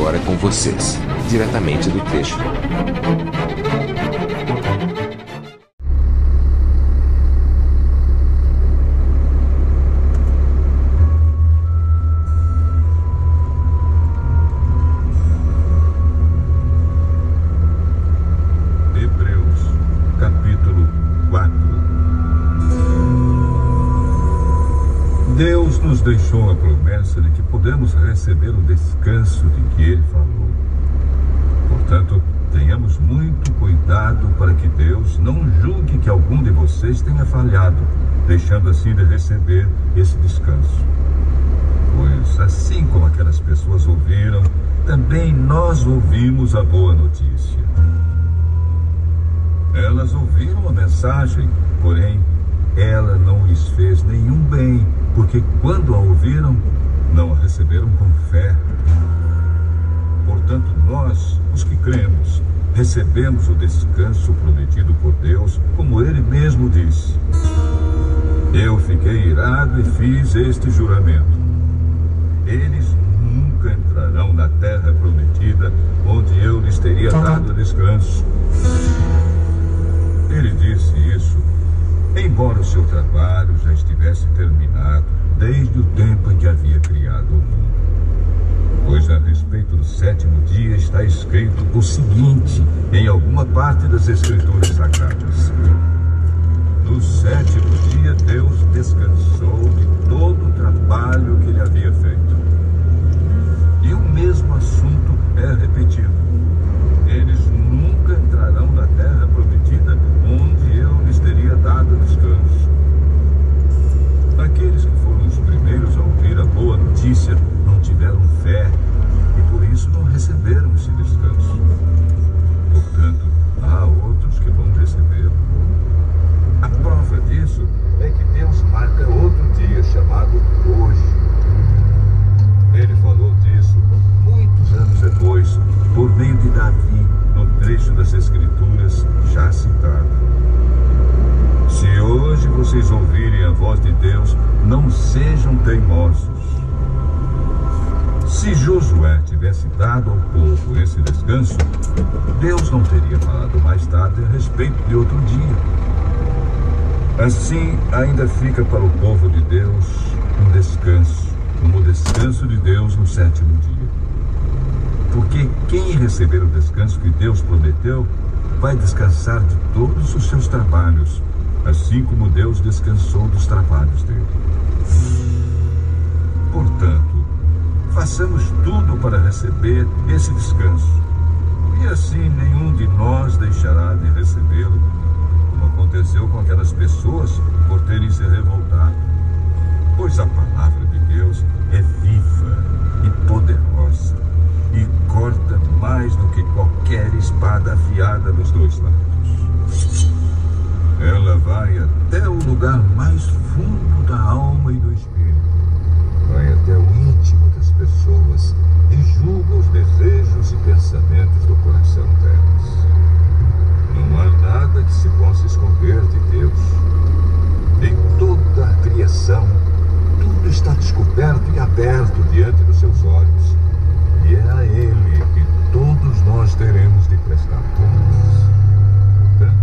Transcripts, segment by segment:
agora com vocês, diretamente do trecho. Hebreus, capítulo 4. Deus nos deixou a promessa de que podemos receber o descanso de que Ele falou. Portanto, tenhamos muito cuidado para que Deus não julgue que algum de vocês tenha falhado, deixando assim de receber esse descanso. Pois, assim como aquelas pessoas ouviram, também nós ouvimos a boa notícia. Elas ouviram a mensagem, porém, ela não lhes fez nenhum bem, porque quando a ouviram, não a receberam com fé. Portanto, nós, os que cremos, recebemos o descanso prometido por Deus, como Ele mesmo disse. Eu fiquei irado e fiz este juramento. Eles nunca entrarão na terra prometida, onde eu lhes teria dado descanso. Ele disse isso, embora o seu trabalho já estivesse terminado desde o tempo em que havia criado o mundo. Pois a respeito do sétimo dia está escrito o seguinte em alguma parte das Escrituras Sagradas: no sétimo dia Deus descansou de todo o trabalho que ele havia feito. E o mesmo assunto é repetido. Eles nunca entrarão na terra prometida, onde eu lhes teria dado descanso. Aqueles que foram os primeiros a ouvir a boa notícia não tiveram fé e por isso não receberam esse descanso. Portanto, há outros que vão recebê-lo. A prova disso é que Deus marca outro dia chamado hoje. Ele falou disso muitos anos depois, por meio de Davi, no trecho das Escrituras já citado. Se hoje vocês ouvirem a voz de Deus, não sejam teimosos. Se Josué tivesse dado ao povo esse descanso, Deus não teria falado mais tarde a respeito de outro dia. Assim, ainda fica para o povo de Deus um descanso, como o descanso de Deus no sétimo dia. Porque quem receber o descanso que Deus prometeu, vai descansar de todos os seus trabalhos, assim como Deus descansou dos trabalhos dele. Portanto, façamos tudo para receber esse descanso, e assim nenhum de nós deixará de recebê-lo, como aconteceu com aquelas pessoas por terem se revoltado. Pois a palavra de Deus é viva e poderosa, e corta mais do que qualquer espada afiada dos dois lados. Ela vai até o lugar mais fundo da alma e do espírito, vai até o íntimo das pessoas e julga os desejos e pensamentos do coração delas. Não há nada que se possa esconder de Deus. Em toda a criação, tudo está descoberto e aberto diante dos seus olhos, e é a Ele que todos nós teremos de prestar contas. Portanto,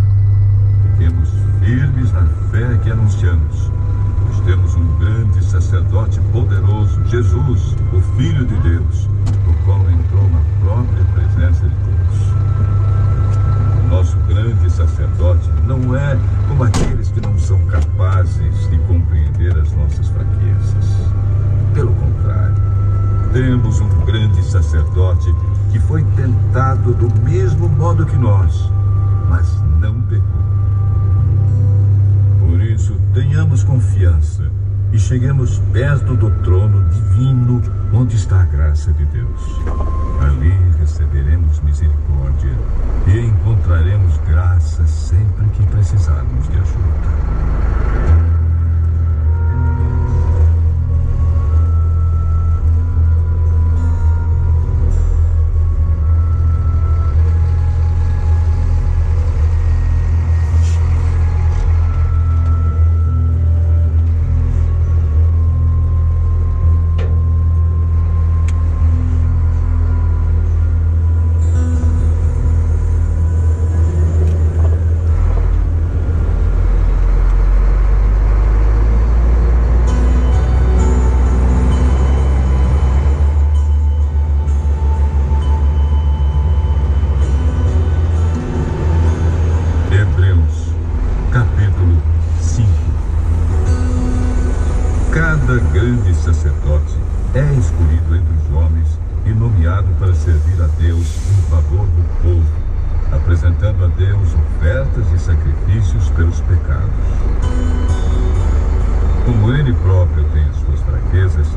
fiquemos firmes na fé que anunciamos, pois temos um grande sacerdote poderoso, Jesus, o Filho de Deus, o qual entrou na própria presença de Deus. O nosso grande sacerdote não é como aqueles que não são capazes de compreender as nossas fraquezas. Pelo contrário, temos um grande sacerdote que foi tentado do mesmo modo que nós, mas não pecou. Por isso, tenhamos confiança e cheguemos perto do trono divino, onde está a graça de Deus. Ali receberemos misericórdia e encontraremos graça sempre que precisarmos de ajuda. grande sacerdote, é escolhido entre os homens e nomeado para servir a Deus em favor do povo, apresentando a Deus ofertas e sacrifícios pelos pecados. Como ele próprio tem as suas fraquezas,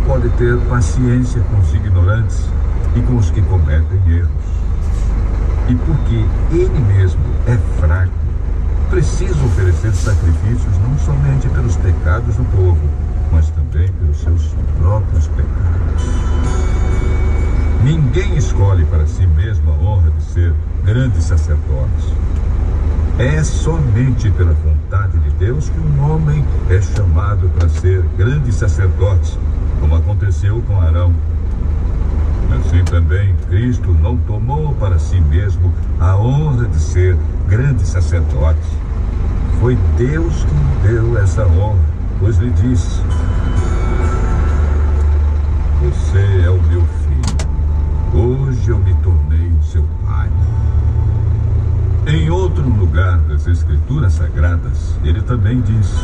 pode ter paciência com os ignorantes e com os que cometem erros. E porque ele mesmo é fraco, precisa oferecer sacrifícios não somente pelos pecados do povo, mas também pelos seus próprios pecados. Ninguém escolhe para si mesmo a honra de ser grande sacerdote. É somente pela vontade de Deus que um homem é chamado para ser grande sacerdote, como aconteceu com Arão. Assim também, Cristo não tomou para si mesmo a honra de ser grande sacerdote. Foi Deus que lhe deu essa honra, pois lhe disse: você é o meu filho, hoje eu me tornei seu pai. Em outro lugar das Escrituras Sagradas, ele também disse: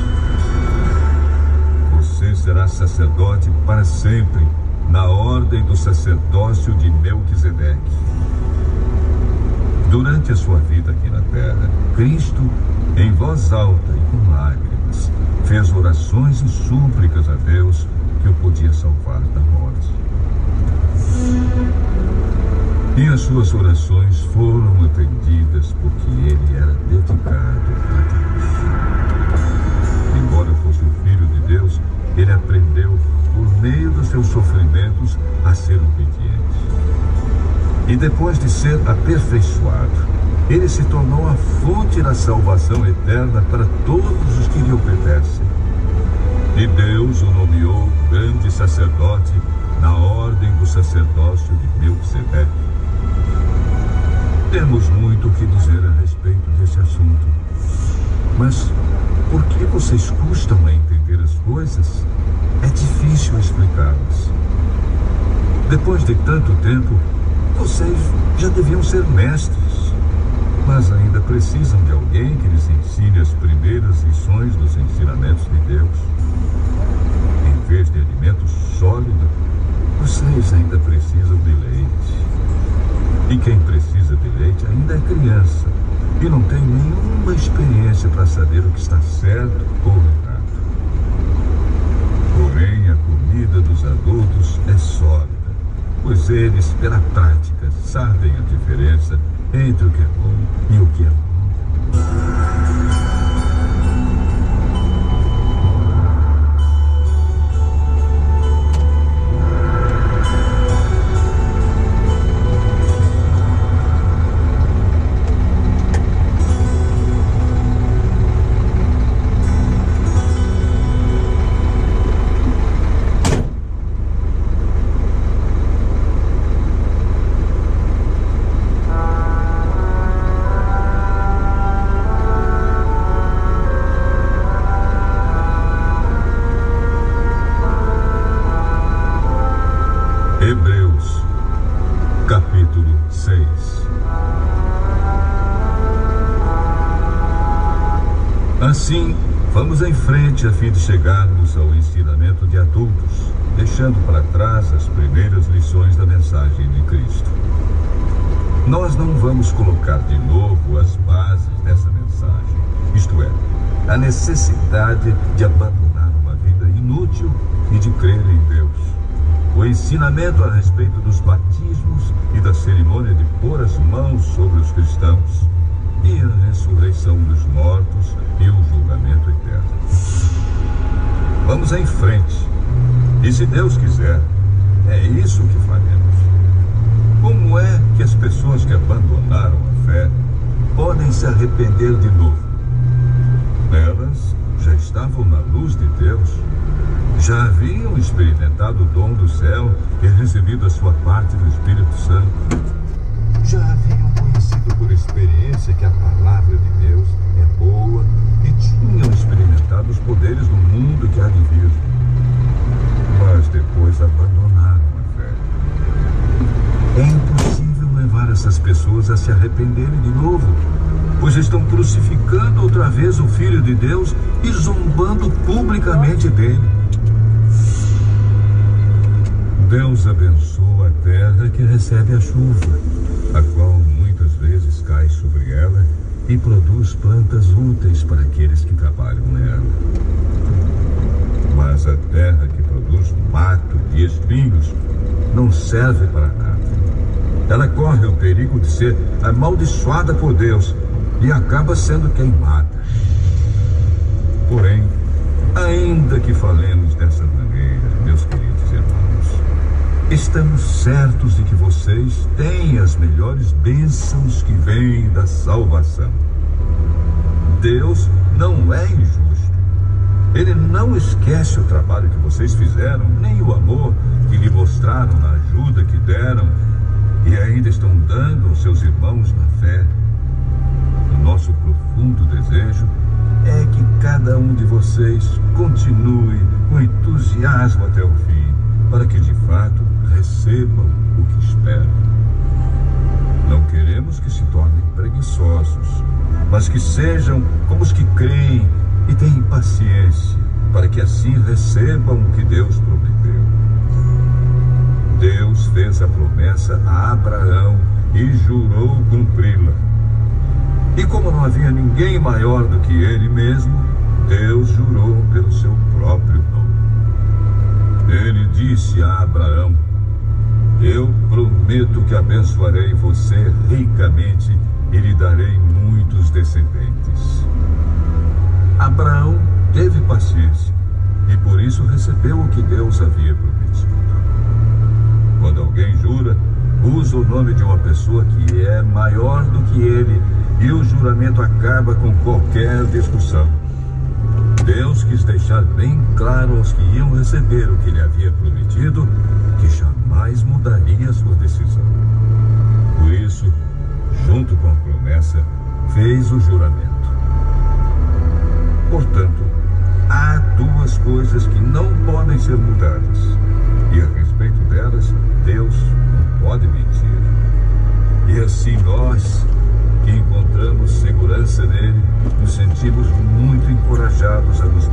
você será sacerdote para sempre, na ordem do sacerdócio de Melquisedeque. Durante a sua vida aqui na terra, Cristo, em voz alta e com lágrimas, fez orações e súplicas a Deus que o podia salvar da morte. E as suas orações foram atendidas porque ele era dedicado a Deus. Embora fosse o Filho de Deus, ele aprendeu, por meio dos seus sofrimentos, a ser obediente. E depois de ser aperfeiçoado, ele se tornou a fonte da salvação eterna para todos os que lhe obedecem. E Deus o nomeou grande sacerdote na ordem do sacerdócio de Melquisedeque. Temos muito o que dizer a respeito desse assunto. Mas por que vocês custam a entender as coisas? É difícil explicá-las. Depois de tanto tempo, vocês já deviam ser mestres, mas ainda precisam de alguém que lhes ensine as primeiras lições dos ensinamentos de Deus. Em vez de alimento sólido, vocês ainda precisam de leite. E quem precisa de leite ainda é criança e não tem nenhuma experiência para saber o que está certo ou errado. Porém, a comida dos adultos é sólida, pois eles, pela prática, sabem a diferença entre o que é bom e o que é bom. Hebreus, capítulo 6. Assim, vamos em frente a fim de chegarmos ao ensinamento de adultos, deixando para trás as primeiras lições da mensagem de Cristo. Nós não vamos colocar de novo as bases dessa mensagem, isto é, a necessidade de abandonar uma vida inútil e de crer em Deus. O ensinamento a respeito dos batismos e da cerimônia de pôr as mãos sobre os cristãos, e a ressurreição dos mortos e o julgamento eterno. Vamos em frente, e se Deus quiser, é isso que faremos. Como é que as pessoas que abandonaram a fé podem se arrepender de novo? Elas já estavam na luz de Deus, já haviam experimentado o dom do céu e recebido a sua parte do Espírito Santo. Já haviam conhecido por experiência que a palavra de Deus é boa e tinham experimentado os poderes do mundo que há de vir. Mas depois abandonaram a fé. É impossível levar essas pessoas a se arrependerem de novo, pois estão crucificando outra vez o Filho de Deus e zombando publicamente dele. Deus abençoa a terra que recebe a chuva, a qual muitas vezes cai sobre ela e produz plantas úteis para aqueles que trabalham nela. Mas a terra que produz mato e espinhos não serve para nada. Ela corre o perigo de ser amaldiçoada por Deus e acaba sendo queimada. Porém, ainda que falemos dessa maneira, meus queridos irmãos, estamos certos de que vocês têm as melhores bênçãos que vêm da salvação. Deus não é injusto. Ele não esquece o trabalho que vocês fizeram, nem o amor que lhe mostraram na ajuda que deram e ainda estão dando aos seus irmãos na fé. O nosso profundo desejo é que cada um de vocês continue com entusiasmo até o fim, para que de fato recebam o que esperam. Não queremos que se tornem preguiçosos, mas que sejam como os que creem e têm paciência, para que assim recebam o que Deus prometeu. Deus fez a promessa a Abraão e jurou cumpri-la. E como não havia ninguém maior do que ele mesmo, Deus jurou pelo seu próprio nome. Ele disse a Abraão: eu prometo que abençoarei você ricamente e lhe darei muitos descendentes. Abraão teve paciência e por isso recebeu o que Deus havia prometido. Quando alguém jura, usa o nome de uma pessoa que é maior do que ele e o juramento acaba com qualquer discussão. Deus quis deixar bem claro aos que iam receber o que ele havia prometido que jamais mudaria sua decisão. Por isso, junto com a promessa, fez o juramento. Portanto, há duas coisas que não podem ser mudadas, e a respeito delas, Deus não pode mentir. E assim nós, que encontramos segurança nele, nos sentimos muito encorajados a nos